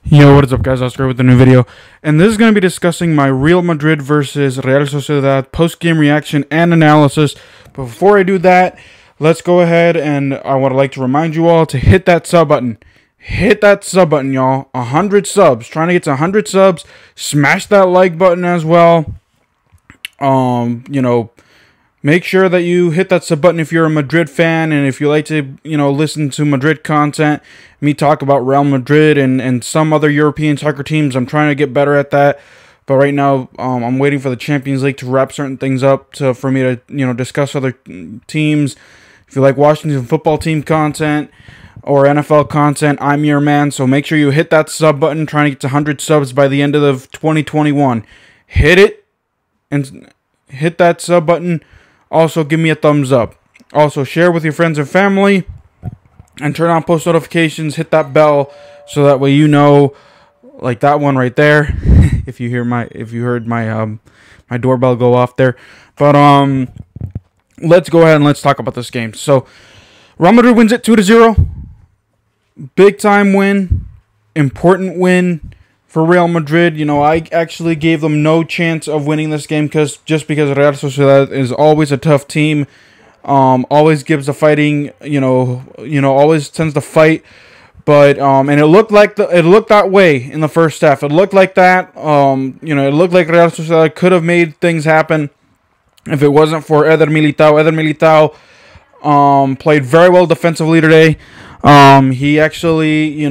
Yo, what is up, guys? Oscar with a new video, and this is going to be discussing my Real Madrid versus Real Sociedad post-game reaction and analysis. But before I do that, let's go ahead and I would like to remind you all to hit that sub button. Hit that sub button, y'all. 100 subs. Trying to get to 100 subs. Smash that like button as well. Make sure that you hit that sub button if you're a Madrid fan, and if you like to, listen to Madrid content, me talk about Real Madrid and some other European soccer teams. I'm trying to get better at that, but right now I'm waiting for the Champions League to wrap certain things up for me to, discuss other teams. If you like Washington football team content or NFL content, I'm your man. So make sure you hit that sub button. Trying to get to 100 subs by the end of 2021. Hit it and hit that sub button. Also, give me a thumbs up. Also, share with your friends and family, and turn on post notifications. Hit that bell so that way you know, like that one right there. if you heard my my doorbell go off there. But let's go ahead and let's talk about this game. So, Real Madrid wins it 2-0. Big time win, important win for Real Madrid. I actually gave them no chance of winning this game because Real Sociedad is always a tough team. Always gives a fighting, always tends to fight. But and it looked that way in the first half. It looked like that. It looked like Real Sociedad could have made things happen if it wasn't for Eder Militão. Eder Militão played very well defensively today. He actually,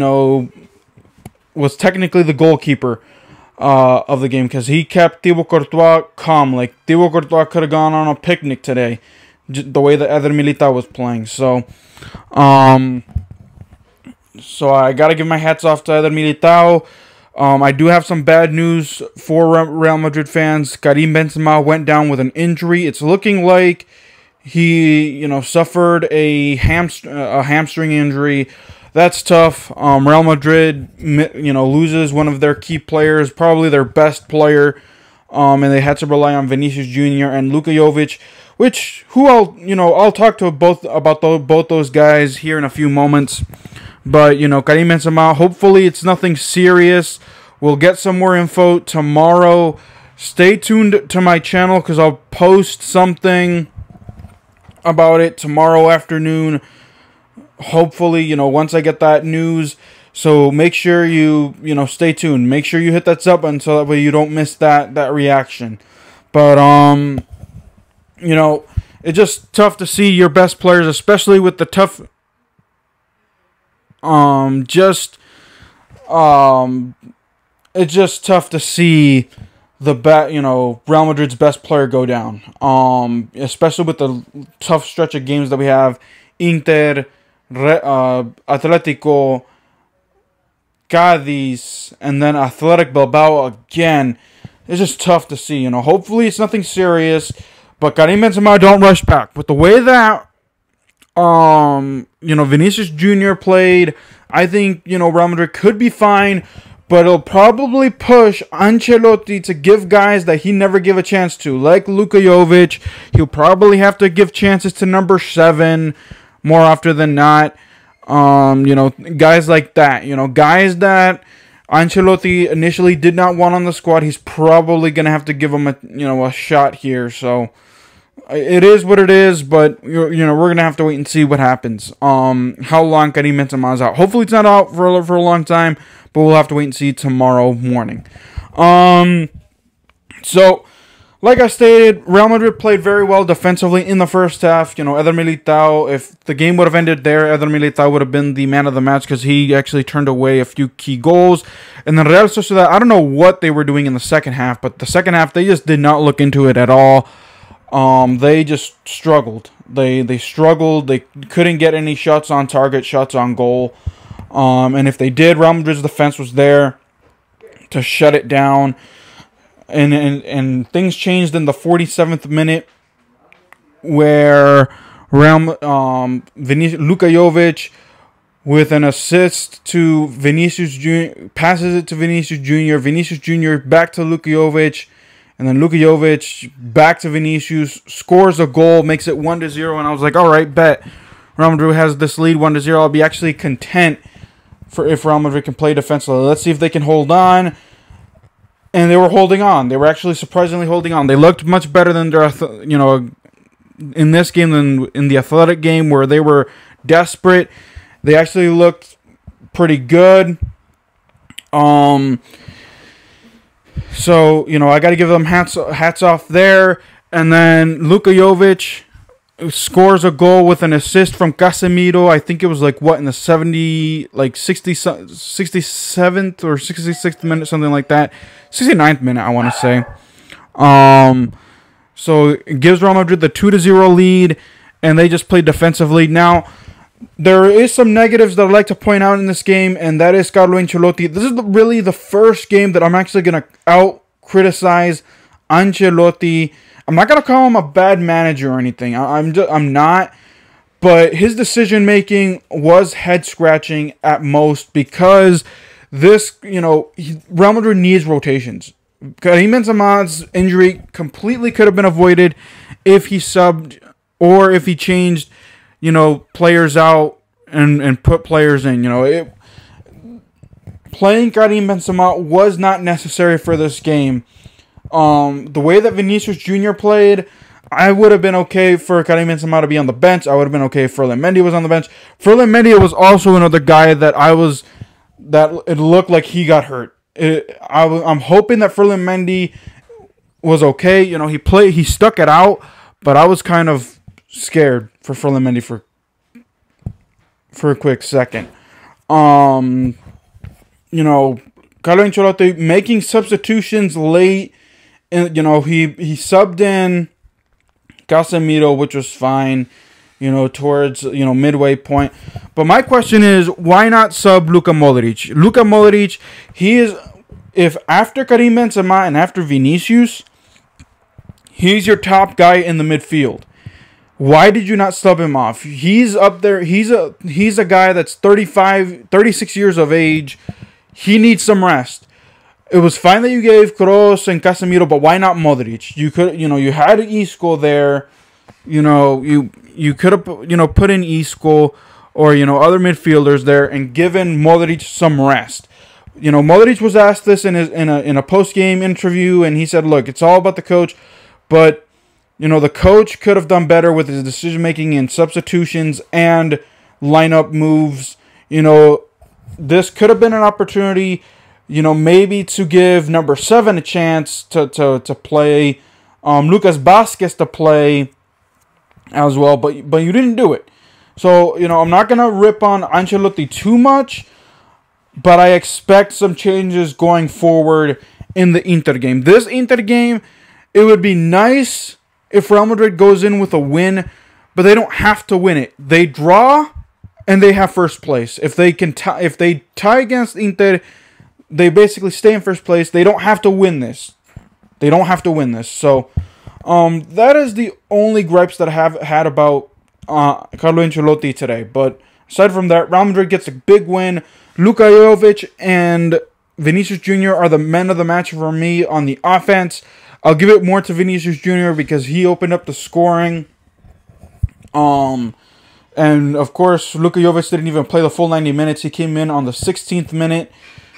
was technically the goalkeeper of the game because he kept Thibaut Courtois calm. Like, Thibaut Courtois could have gone on a picnic today, the way that Eder Militão was playing. So I got to give my hats off to Eder Militão. I do have some bad news for Real Madrid fans. Karim Benzema went down with an injury. It's looking like he, suffered a hamstring injury. That's tough. Real Madrid, loses one of their key players, probably their best player, and they had to rely on Vinícius Junior and Luka Jovic, I'll talk to both those guys here in a few moments. But Karim Benzema, hopefully it's nothing serious. We'll get some more info tomorrow. Stay tuned to my channel because I'll post something about it tomorrow afternoon. Hopefully, once I get that news. So make sure you, stay tuned. Make sure you hit that sub button so that way you don't miss that reaction. But, it's just tough to see your best players, especially with the tough, it's just tough to see Real Madrid's best player go down. Especially with the tough stretch of games that we have. Inter, Atletico, Cádiz, and then Athletic Bilbao again. It's just tough to see. Hopefully it's nothing serious. But Karim Benzema, don't rush back. With the way that Vinícius Junior played, I think Real Madrid could be fine. But it'll probably push Ancelotti to give guys that he never give a chance to, like Luka Jovic. He'll probably have to give chances to number 7 more often than not. Guys like that. Guys that Ancelotti initially did not want on the squad. He's probably gonna have to give them a shot here. So it is what it is. But we're gonna have to wait and see what happens. How long Karim Benzema is out? Hopefully it's not out for a long time. But we'll have to wait and see tomorrow morning. So, like I stated, Real Madrid played very well defensively in the first half. Eder Militão, if the game would have ended there, Eder Militão would have been the man of the match because he actually turned away a few key goals. And then Real Sociedad, I don't know what they were doing in the second half, but the second half, they just did not look into it at all. They just struggled. They struggled. They couldn't get any shots on target, shots on goal. And if they did, Real Madrid's defense was there to shut it down. And things changed in the 47th minute where Luka Jovic with an assist to Vinícius Junior, passes it to Vinícius Junior. Vinícius Junior back to Luka Jovic. And then Luka Jovic back to Vinícius, scores a goal, makes it 1-0. And I was like, all right, bet. Real Madrid has this lead 1-0. I'll be actually content for if Real Madrid can play defensively. Let's see if they can hold on. And they were holding on. They were actually surprisingly holding on. They looked much better than their, in this game than in the Athletic game where they were desperate. They actually looked pretty good. So, I got to give them hats off there. And then Luka Jovic scores a goal with an assist from Casemiro. I think it was in the 67th or 66th minute, something like that. 69th minute, I want to say. So it gives Real Madrid the 2-0 lead, and they just played defensively. Now, there is some negatives that I'd like to point out in this game, and that is Carlo Ancelotti. This is really the first game that I'm actually going to out-criticize Ancelotti. I'm not going to call him a bad manager or anything. I'm not. But his decision-making was head-scratching at most because this, Real Madrid needs rotations. Karim Benzema's injury completely could have been avoided if he subbed or if he changed, players out and put players in. Playing Karim Benzema was not necessary for this game. The way that Vinícius Junior played, I would have been okay for Karim Benzema to be on the bench. I would have been okay if Ferland Mendy was on the bench. Ferland Mendy was also another guy that it looked like he got hurt. I'm hoping that Ferland Mendy was okay. He stuck it out, but I was kind of scared for Ferland Mendy for a quick second. Carlo Ancelotti making substitutions late. And, he subbed in Casemiro, which was fine, towards, midway point. But my question is, why not sub Luka Modric? Luka Modric, if after Karim Benzema and after Vinicius, he's your top guy in the midfield. Why did you not sub him off? He's up there. He's a guy that's 36 years of age. He needs some rest. It was fine that you gave Kroos and Casemiro, but why not Modric? You could, you had Isco there. You could have, put in Isco or, other midfielders there and given Modric some rest. Modric was asked this in a post-game interview, and he said, look, it's all about the coach, but, the coach could have done better with his decision-making and substitutions and lineup moves. This could have been an opportunity, maybe to give number 7 a chance to play, Lucas Vázquez to play as well, but you didn't do it. So, I'm not going to rip on Ancelotti too much, but I expect some changes going forward in the Inter game. This Inter game, it would be nice if Real Madrid goes in with a win, but they don't have to win it. They draw, and they have first place. If they tie against Inter, they basically stay in first place. They don't have to win this. So, that is the only gripes that I have had about Carlo Ancelotti today. But aside from that, Real Madrid gets a big win. Luka Jovic and Vinícius Junior are the men of the match for me on the offense. I'll give it more to Vinícius Junior because he opened up the scoring. And of course, Luka Jovic didn't even play the full 90 minutes. He came in on the 16th minute.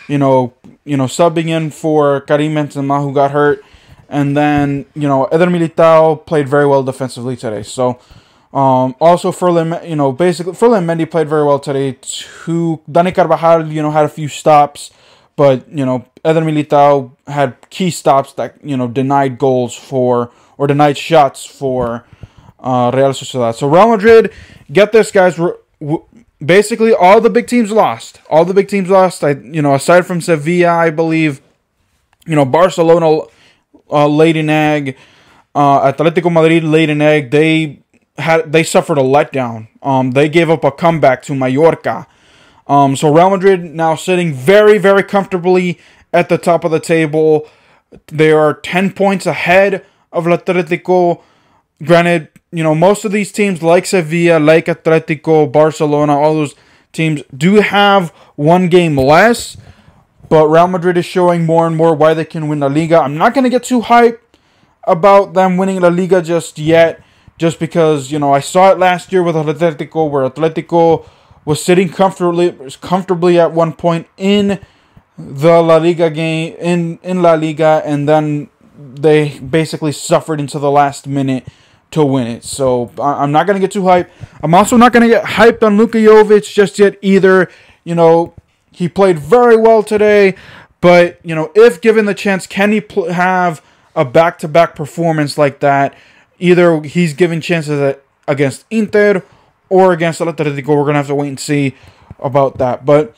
Subbing in for Karim Benzema, who got hurt. And then, Eder Militão played very well defensively today. So, also Ferland Mendy played very well today too. Dani Carvajal, had a few stops. But, Eder Militão had key stops that, denied denied shots for Real Sociedad. So, Real Madrid, get this, guys, basically, all the big teams lost. Aside from Sevilla, I believe, Barcelona laid an egg. Atletico Madrid laid an egg. They suffered a letdown. They gave up a comeback to Mallorca. So Real Madrid now sitting very, very comfortably at the top of the table. They are 10 points ahead of Atletico. Granted, most of these teams like Sevilla, like Atletico, Barcelona, all those teams do have one game less. But Real Madrid is showing more and more why they can win La Liga. I'm not going to get too hyped about them winning La Liga just yet. Just because, I saw it last year with Atletico, where Atletico was sitting comfortably at one point in the La Liga game, in La Liga, and then they basically suffered into the last minute to win it. So I'm not going to get too hyped. I'm also not going to get hyped on Luka Jovic just yet either. You know, he played very well today, but, you know, if given the chance, can he have a back-to-back performance like that? Either he's given chances against Inter or against Atletico. We're going to have to wait and see about that. But,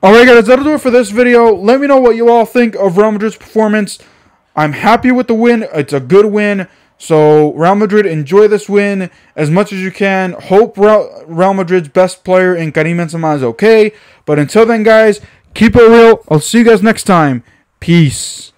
alright guys, that'll do it for this video. Let me know what you all think of Real Madrid's performance. I'm happy with the win. It's a good win. So, Real Madrid, enjoy this win as much as you can. Hope Real Madrid's best player in Karim Benzema is okay. But until then, guys, keep it real. I'll see you guys next time. Peace.